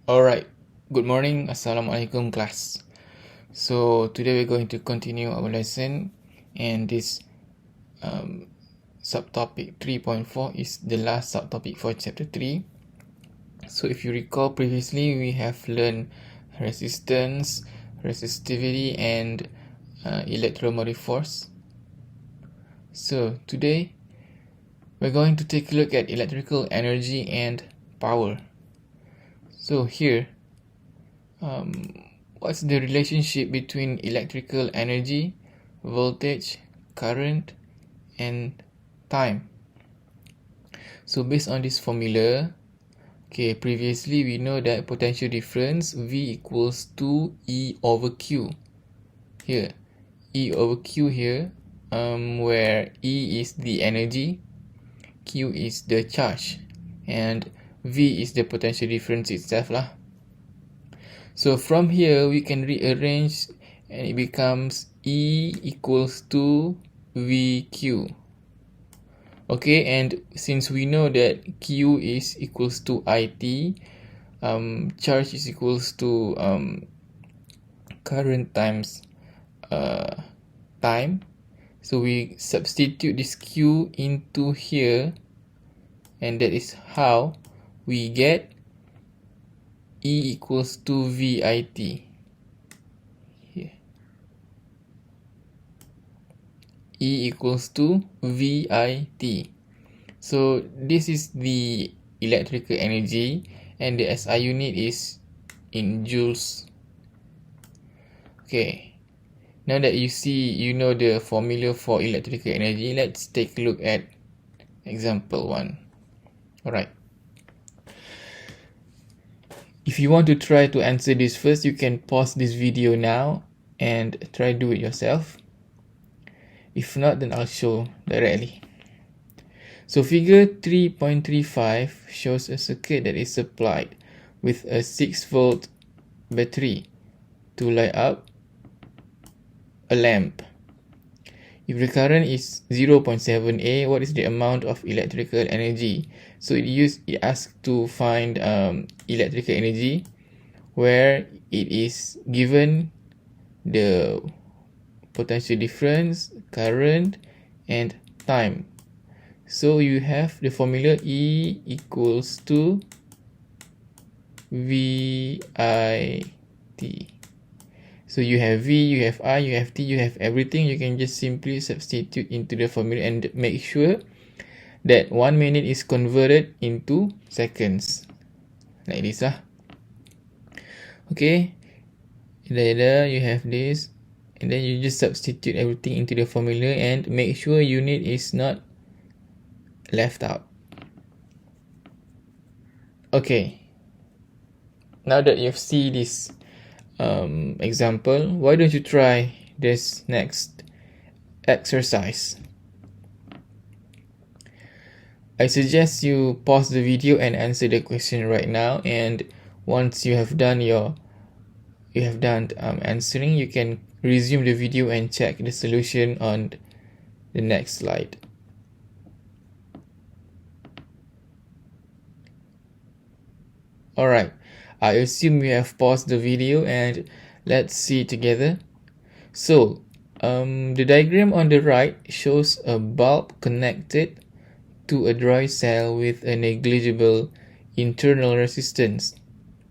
Alright, good morning, Assalamualaikum class. So today we're going to continue our lesson, and this subtopic 3.4 is the last subtopic for chapter 3. So if you recall previously, we have learned resistance, resistivity, and electromotive force. So today we're going to take a look at electrical energy and power. So here, what's the relationship between electrical energy, voltage, current, and time? So based on this formula, previously we know that potential difference V equals to E over Q. Here, E over Q here, where E is the energy, Q is the charge, and V is the potential difference itself lah. So from here we can rearrange and it becomes E equals to VQ. Okay, and since we know that Q is equals to IT, charge is equals to current times time. So we substitute this Q into here, and that is how we get E equals to VIT. Here. E equals to VIT. So this is the electrical energy, and the SI unit is in joules. Okay. Now that you know the formula for electrical energy, let's take a look at example 1. Alright. If you want to try to answer this first, you can pause this video now and try do it yourself. If not, then I'll show directly. So figure 3.35 shows a circuit that is supplied with a 6-volt battery to light up a lamp. If the current is 0.7A, what is the amount of electrical energy? So it asks to find electrical energy, where it is given the potential difference, current, and time. So you have the formula E equals to VIT. So you have V, you have I, you have T, you have everything. You can just simply substitute into the formula and make sure that 1 minute is converted into seconds. Like this lah. Okay. Later you have this, and then you just substitute everything into the formula and make sure unit is not left out. Okay. Now that you've seen this example, why don't you try this next exercise? I suggest you pause the video and answer the question right now, and once you have done answering, you can resume the video and check the solution on the next slide. Alright, I assume you have paused the video, and let's see together. So, the diagram on the right shows a bulb connected to a dry cell with a negligible internal resistance.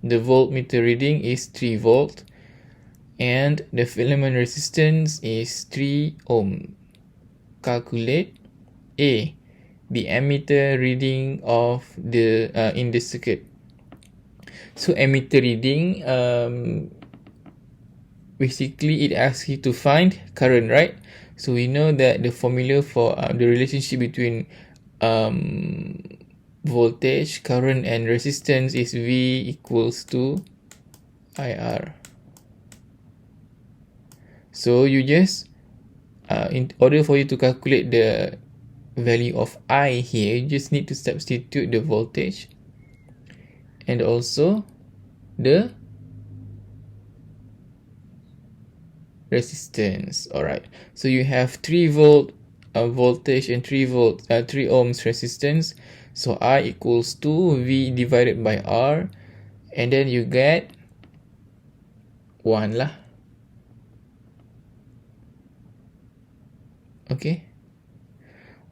The voltmeter reading is 3 volt and the filament resistance is 3 ohm. Calculate A, the ammeter reading of the in the circuit. So ammeter reading, basically it asks you to find current, right? So we know that the formula for the relationship between voltage, current, and resistance is V equals to IR. So you just in order for you to calculate the value of I here, you just need to substitute the voltage and also the resistance. Alright, so you have 3 volt voltage and 3 ohms resistance. So I equals to V divided by R, and then you get 1 lah. Okay.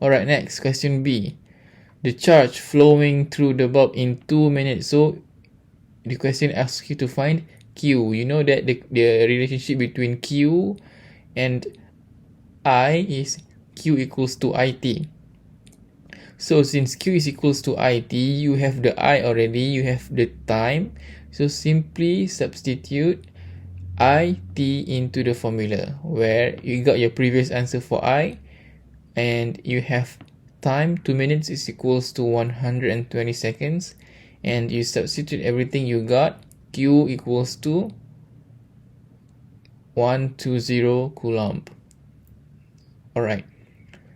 Alright, next, question B. The charge flowing through the bulb in 2 minutes. So the question asks you to find Q. You know that the relationship between Q and I is Q equals to IT. So since Q is equals to IT, you have the I already, you have the time. So simply substitute IT into the formula where you got your previous answer for I, and you have time 2 minutes is equals to 120 seconds, and you substitute everything you got. Q equals to 120 coulomb. Alright.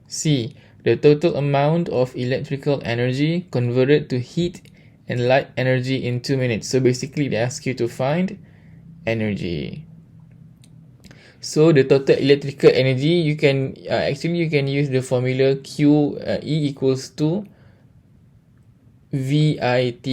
C. The total amount of electrical energy converted to heat and light energy in 2 minutes. So basically they ask you to find energy. So the total electrical energy, you can you can use the formula Q E equals to VIT.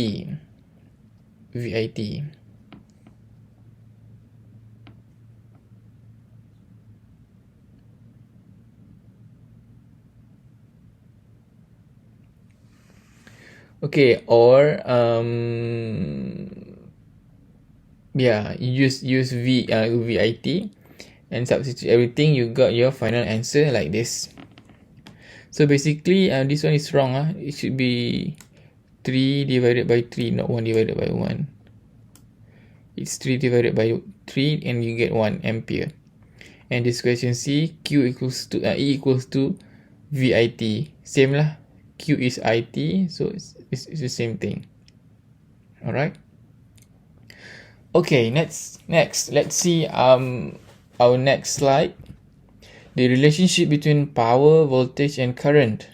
Okay, or you use VIT and substitute everything, you got your final answer like this. So basically this one is wrong. It should be 3 divided by 3, not 1 divided by 1. It's 3 divided by 3 and you get 1 ampere. And this question C, Q equals to E equals to VIT. Same lah. Q is IT, so it's the same thing. Alright. Okay, next let's see our next slide. The relationship between power, voltage and current.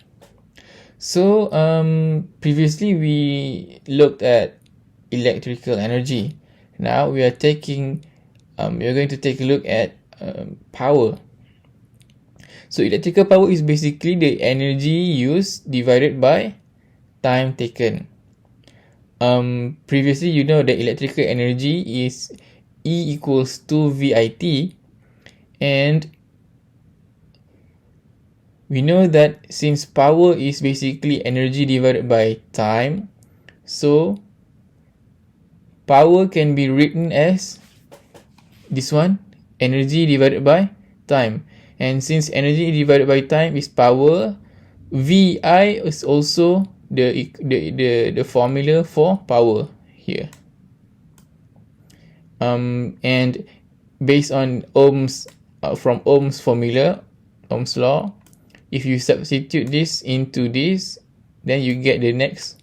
So previously we looked at electrical energy. Now we are going to take a look at power. So electrical power is basically the energy used divided by time taken. Previously you know that electrical energy is E equals to VIT, and we know that since power is basically energy divided by time, so power can be written as this one, energy divided by time. And since energy divided by time is power, VI is also the formula for power here. And based on from Ohm's formula, Ohm's law, if you substitute this into this, then you get the next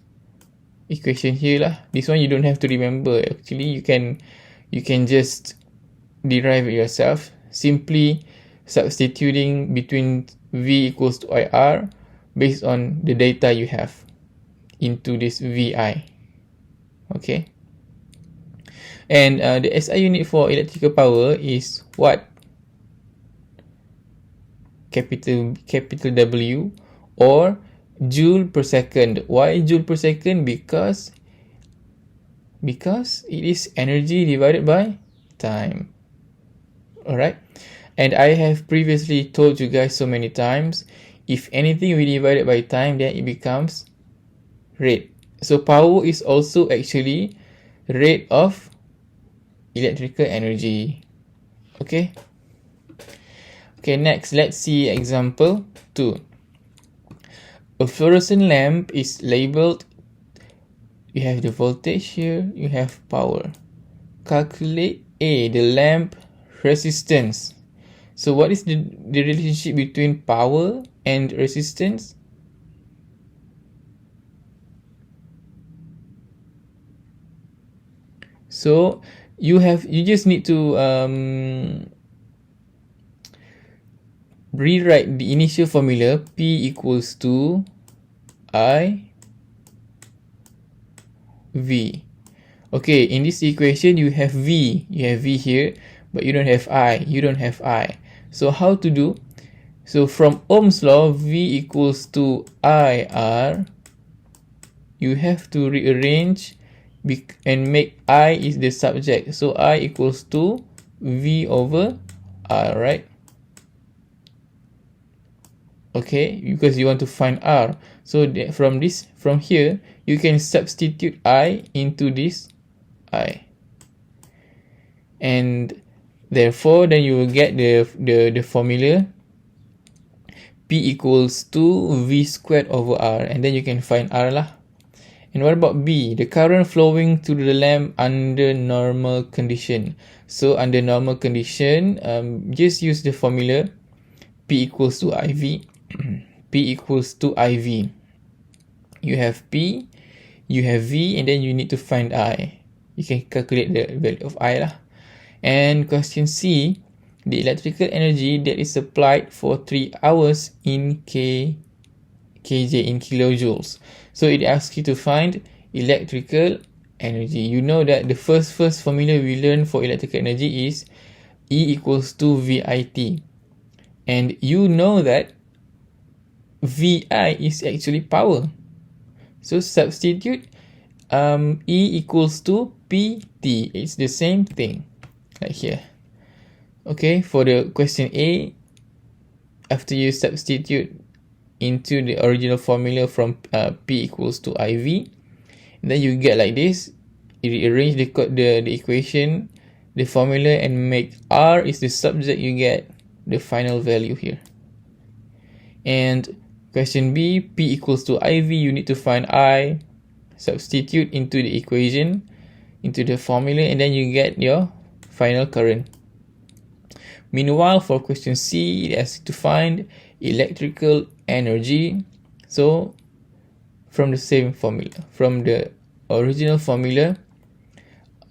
equation here lah. This one you don't have to remember. Actually, you can just derive it yourself, simply substituting between V equals to IR based on the data you have into this VI. Okay. And the SI unit for electrical power is watt, capital W, or joule per second. Why joule per second? Because it is energy divided by time. Alright. And I have previously told you guys so many times, if anything we divide it by time, then it becomes rate. So power is also actually rate of electrical energy. Okay. Okay, next let's see example 2. A fluorescent lamp is labeled. You have the voltage here, you have power. Calculate A, the lamp resistance. So what is the relationship between power and resistance? So you just need to rewrite the initial formula, P equals to I V. Okay, in this equation you have V here, but you don't have I. So how to do? So from Ohm's law, V equals to IR, you have to rearrange and make I is the subject. So I equals to V over R, right? Okay, because you want to find R. So from here, you can substitute I into this I. And therefore, then you will get the formula P equals to V squared over R. And then you can find R lah. And what about B? The current flowing through the lamp under normal condition. So under normal condition, just use the formula P equals to IV. P equals to IV. You have P, you have V, and then you need to find I. You can calculate the value of I lah. And question C, the electrical energy that is supplied for 3 hours in kJ, in kilojoules. So it asks you to find electrical energy. You know that the first formula we learned for electrical energy is E equals to VIT. And you know that VI is actually power. So substitute E equals to PT. It's the same thing, like here. Okay, for the question A, after you substitute into the original formula from P equals to IV, then you get like this. You rearrange the equation, the formula, and make R is the subject. You get the final value here. And question B, P equals to IV, you need to find I, substitute into the equation, into the formula, and then you get your final current. Meanwhile, for question C, it asks to find electrical energy. So from the same formula, from the original formula,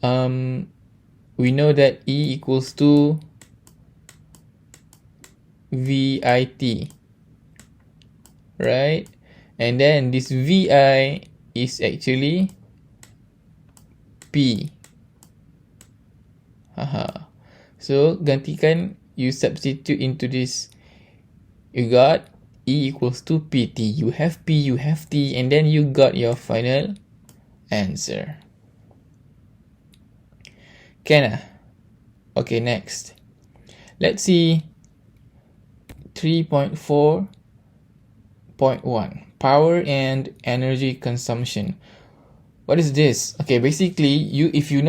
we know that E equals to VIT, right? And then this VI is actually P. So gantikan, you substitute into this, you got E equals to PT. You have P, you have T, and then you got your final answer. Can Okay, next. Let's see 3.4.1, power and energy consumption. What is this? Okay, basically, if you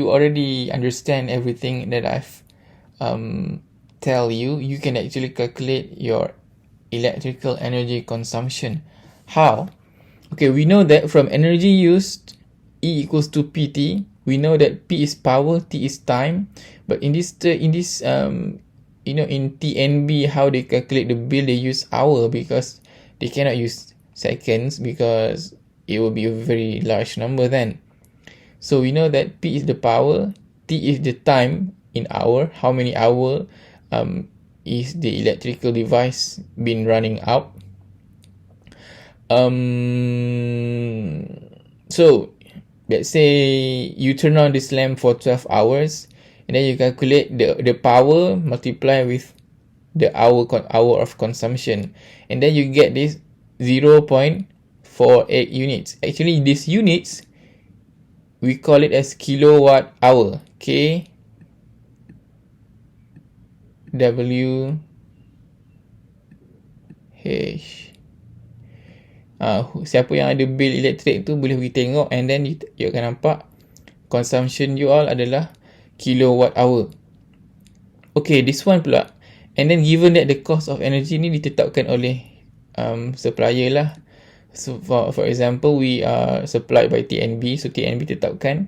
already understand everything that I've tell you, you can actually calculate your electrical energy consumption. How? Okay, we know that from energy used, E equals to PT. We know that P is power, T is time. But in TNB, how they calculate the bill, they use hour because they cannot use seconds because it will be a very large number then. So we know that P is the power, T is the time in hour, how many hour is the electrical device been running out. So let's say you turn on this lamp for 12 hours, and then you calculate the power multiply with the hour of consumption, and then you get this 0.48 units. Actually, these units, we call it as kilowatt hour. KWH. Siapa yang ada bil elektrik tu boleh pergi tengok, and then you akan nampak consumption you all adalah kilowatt hour. Okay, this one pula. And then given that the cost of energy ni ditetapkan oleh supplier lah. So for example, we are supplied by TNB. So TNB tetapkan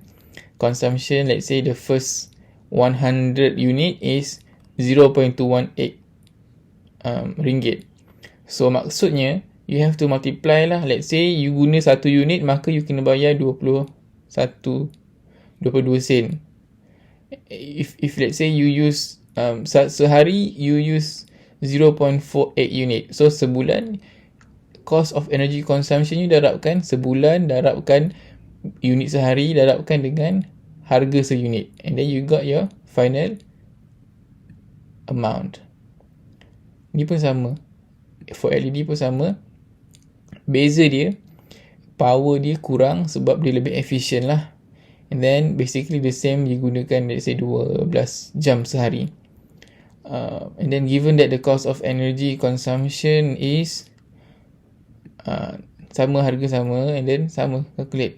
consumption, let's say the first 100 unit is 0.218 ringgit. So maksudnya you have to multiply lah. Let's say you guna 1 unit, maka you kena bayar 22 sen. If let's say you use sehari you use 0.48 unit. So sebulan cost of energy consumption you darabkan sebulan, darabkan unit sehari, darabkan dengan harga seunit, and then you got your final amount. Ni pun sama, for LED pun sama. Beza dia, power dia kurang sebab dia lebih efficient lah. And then basically the same dia gunakan let's say 12 jam sehari. And then given that the cost of energy consumption is sama, harga sama, and then sama, calculate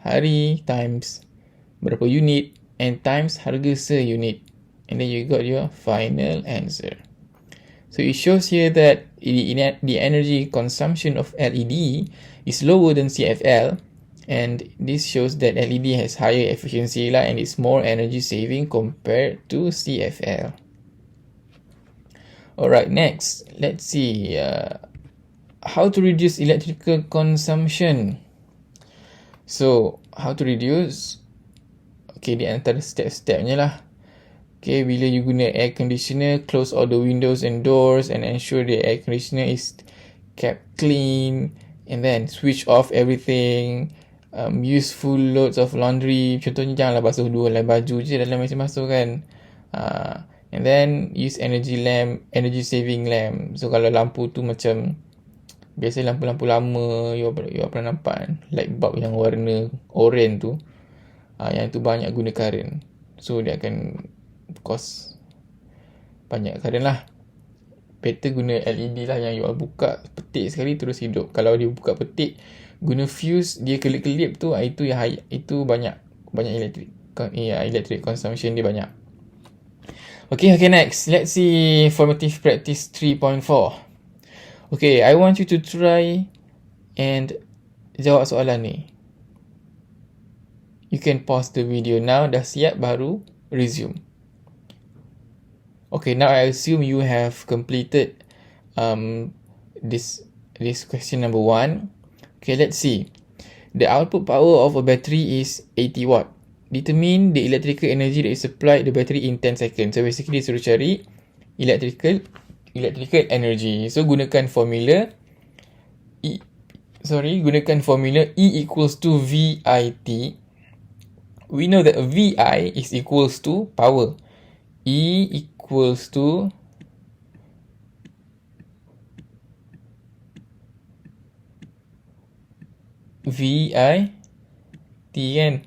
hari times berapa unit and times harga se-unit, and then you got your final answer. So it shows here that the energy consumption of LED is lower than CFL, and this shows that LED has higher efficiency lah, and it's more energy saving compared to CFL. Alright, next, let's see how to reduce electrical consumption. So, how to reduce? Okay, di antara step-stepnya lah. Okay, bila you guna air conditioner, close all the windows and doors and ensure the air conditioner is kept clean, and then switch off everything. Use full loads of laundry. Contohnya janganlah basuh 2 helai baju je dalam mesin basuh kan. And then use energy saving lamp. So kalau lampu tu macam biasa lampu-lampu lama you pernah nampak kan, light bulb yang warna orange tu, yang tu banyak guna current, so dia akan cost banyak current lah. Better guna LED lah yang you buka petik sekali terus hidup. Kalau dia buka petik guna fuse, dia kelip-kelip tu, itu banyak electric consumption dia banyak. Okay, next, let's see formative practice 3.4. Okay, I want you to try and jawab soalan ni. You can pause the video now. Dah siap baru resume. Okay, now I assume you have completed this question number 1. Okay, let's see. The output power of a battery is 80 watt. Determine the electrical energy that is supplied the battery in 10 seconds. So basically suruh cari electrical energy. So gunakan formula E equals to VIT. We know that VI is equals to power. E equals to VIT kan.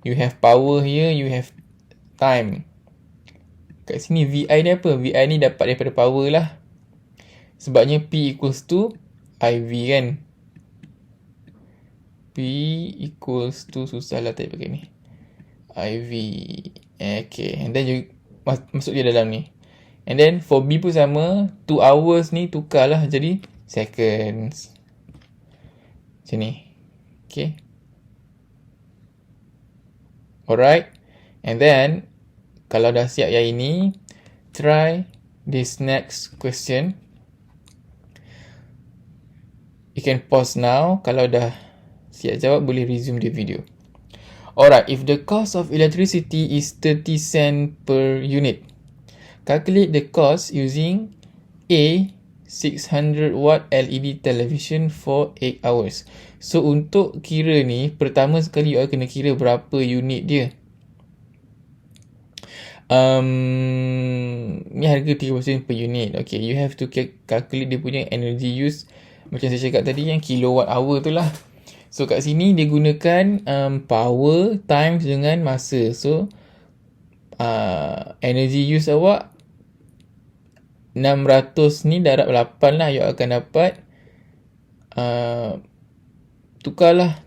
You have power here, you have time. Kat sini VI ni apa? VI ni dapat daripada power lah. Sebabnya P equals to IV kan. P equals to, susah lah type pakai ni, IV. Okay, and then you masuk je dalam ni. And then for B pun sama, 2 hours ni tukar lah jadi seconds. Macam ni. Okay. Alright. And then kalau dah siap yang ini, try this next question. You can pause now. Kalau dah siap jawab, boleh resume the video. Alright, if the cost of electricity is 30 cent per unit, calculate the cost using A 600 watt LED television for 8 hours. So untuk kira ni, pertama sekali you kena kira berapa unit dia. Ni harga 30 sen per unit. Okay, you have to calculate dia punya energy use. Macam saya cakap tadi, yang kilowatt hour tu lah. So kat sini dia gunakan power times dengan masa. So energy use awak 600 ni darab 8 lah. You akan dapat tukarlah.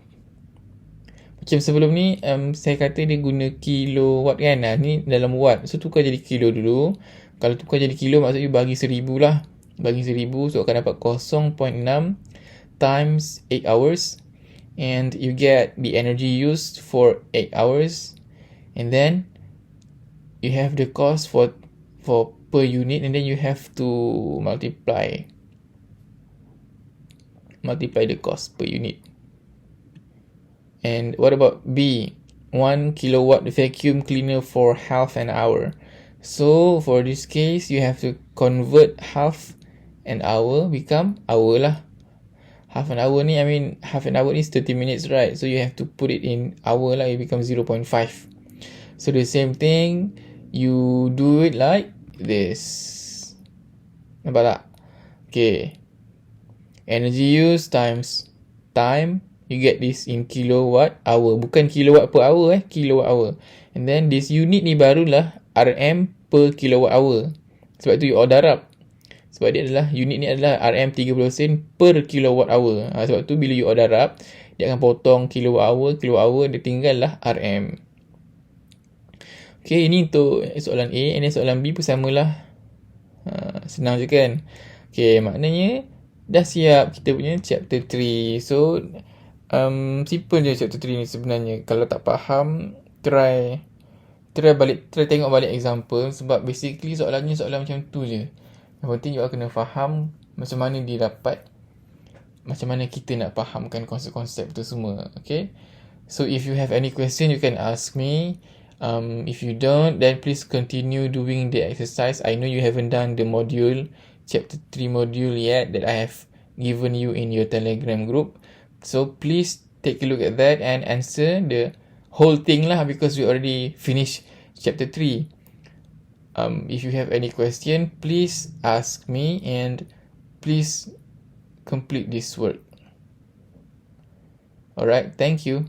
Macam sebelum ni saya kata dia guna kilowatt kan. Ni dalam watt. So tukar jadi kilo dulu. Kalau tukar jadi kilo maksud you bagi 1000 lah. Bagi 1000, so akan dapat 0.6 times 8 hours. And you get the energy used for 8 hours. And then you have the cost for per unit, and then you have to multiply the cost per unit. And what about B? 1 kilowatt vacuum cleaner for half an hour. So for this case, you have to convert half an hour become hour lah. Half an hour is 30 minutes, right? So you have to put it in hour lah. It becomes 0.5. So the same thing, you do it like this. Nampak tak? Okay. Energy use times time, you get this in kilowatt hour. Bukan kilowatt per hour, kilowatt hour. And then this unit ni barulah RM per kilowatt hour. Sebab tu you order up. Sebab dia adalah, unit ni adalah RM 30 sen per kilowatt hour. Sebab tu bila you order up, dia akan potong kilowatt hour, dia tinggal lah RM. Okay, ini untuk soalan A. And then soalan B pun samalah. Senang je kan? Okay, maknanya dah siap kita punya chapter 3. So, simple je chapter 3 ni sebenarnya. Kalau tak faham, try tengok balik example. Sebab basically soalan macam tu je. Yang penting you kena faham macam mana dia dapat, macam mana kita nak fahamkan konsep-konsep tu semua. Okay, so if you have any question, you can ask me. If you don't, then please continue doing the exercise. I know you haven't done the module, chapter 3 module yet that I have given you in your Telegram group. So please take a look at that and answer the whole thing lah, because we already finished chapter 3. If you have any question, please ask me and please complete this work. Alright, thank you.